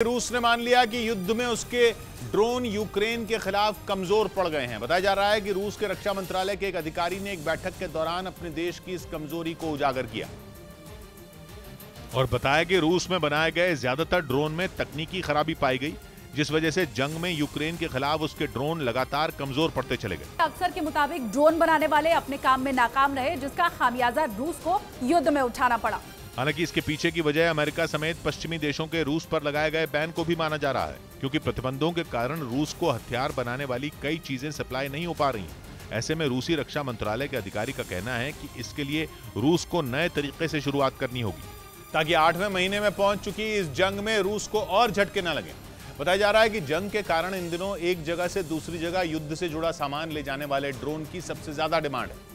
रूस ने मान लिया कि युद्ध में उसके ड्रोन यूक्रेन के खिलाफ कमजोर पड़ गए हैं। बताया जा रहा है कि रूस के रक्षा मंत्रालय के एक अधिकारी ने एक बैठक के दौरान अपने देश की इस कमजोरी को उजागर किया और बताया कि रूस में बनाए गए ज्यादातर ड्रोन में तकनीकी खराबी पाई गई, जिस वजह से जंग में यूक्रेन के खिलाफ उसके ड्रोन लगातार कमजोर पड़ते चले गए। अफसर के मुताबिक ड्रोन बनाने वाले अपने काम में नाकाम रहे, जिसका खामियाजा रूस को युद्ध में उठाना पड़ा। हालांकि इसके पीछे की वजह अमेरिका समेत पश्चिमी देशों के रूस पर लगाए गए बैन को भी माना जा रहा है, क्योंकि प्रतिबंधों के कारण रूस को हथियार बनाने वाली कई चीजें सप्लाई नहीं हो पा रही हैं। ऐसे में रूसी रक्षा मंत्रालय के अधिकारी का कहना है कि इसके लिए रूस को नए तरीके से शुरुआत करनी होगी, ताकि 8वें महीने में पहुंच चुकी इस जंग में रूस को और झटके न लगे। बताया जा रहा है कि जंग के कारण इन दिनों एक जगह से दूसरी जगह युद्ध से जुड़ा सामान ले जाने वाले ड्रोन की सबसे ज्यादा डिमांड है,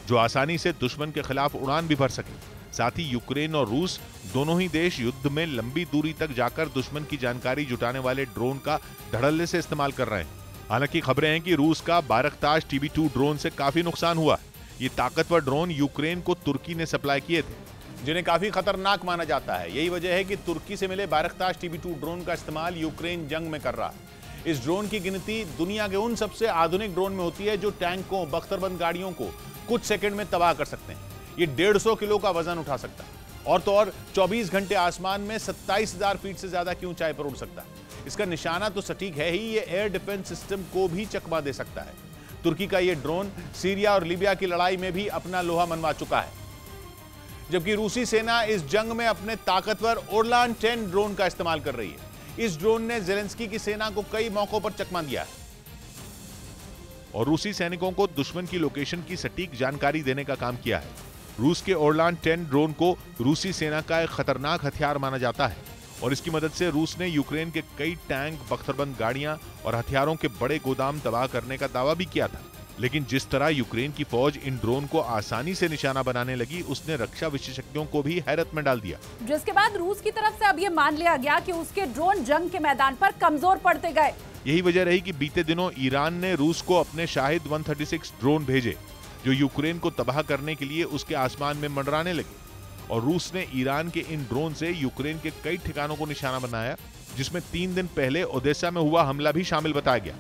जो आसानी से दुश्मन के खिलाफ उड़ान भी भर सके। साथ ही यूक्रेन और रूस दोनों ही देश युद्ध में लंबी दूरी तक जाकर दुश्मन की जानकारी जुटाने वाले ड्रोन का धड़ल्ले से इस्तेमाल कर रहे हैं। हालांकि खबरें हैं कि रूस का बारकताश TB2 ड्रोन से काफी नुकसान हुआ। ये ताकतवर ड्रोन यूक्रेन को तुर्की ने सप्लाई किए थे, जिन्हें काफी खतरनाक माना जाता है। यही वजह है कि तुर्की से मिले बारकताश TB2 ड्रोन का इस्तेमाल यूक्रेन जंग में कर रहा है। इस ड्रोन की गिनती दुनिया के उन सबसे आधुनिक ड्रोन में होती है जो टैंकों, बख्तरबंद गाड़ियों को कुछ सेकंड में तबाह कर सकते हैं। ये 150 किलो का वजन उठा सकता है और तो और 24 घंटे आसमान में 27,000 फीट से ज्यादा की ऊंचाई पर उड़ सकता है। इसका निशाना तो सटीक है ही, ये एयर डिफेंस सिस्टम को भी चकमा दे सकता है। तुर्की का ये ड्रोन सीरिया और लीबिया की लड़ाई में भी अपना लोहा मनवा चुका है, जबकि रूसी सेना इस जंग में अपने ताकतवर ओरलान 10 ड्रोन का इस्तेमाल कर रही है। इस ड्रोन ने ज़ेलेंस्की की सेना को कई मौकों पर चकमा दिया है और रूसी सैनिकों को दुश्मन की लोकेशन की सटीक जानकारी देने का काम किया है। रूस के ओरलान 10 ड्रोन को रूसी सेना का एक खतरनाक हथियार माना जाता है और इसकी मदद से रूस ने यूक्रेन के कई टैंक, बख्तरबंद गाड़ियां और हथियारों के बड़े गोदाम तबाह करने का दावा भी किया था। लेकिन जिस तरह यूक्रेन की फौज इन ड्रोन को आसानी से निशाना बनाने लगी, उसने रक्षा विशेषज्ञों को भी हैरत में डाल दिया। जिसके बाद रूस की तरफ से अब ये मान लिया गया कि उसके ड्रोन जंग के मैदान पर कमजोर पड़ते गए। यही वजह रही कि बीते दिनों ईरान ने रूस को अपने शाहिद 136 ड्रोन भेजे, जो यूक्रेन को तबाह करने के लिए उसके आसमान में मंडराने लगे। और रूस ने ईरान के इन ड्रोन से यूक्रेन के कई ठिकानों को निशाना बनाया, जिसमें 3 दिन पहले ओडेसा में हुआ हमला भी शामिल बताया गया।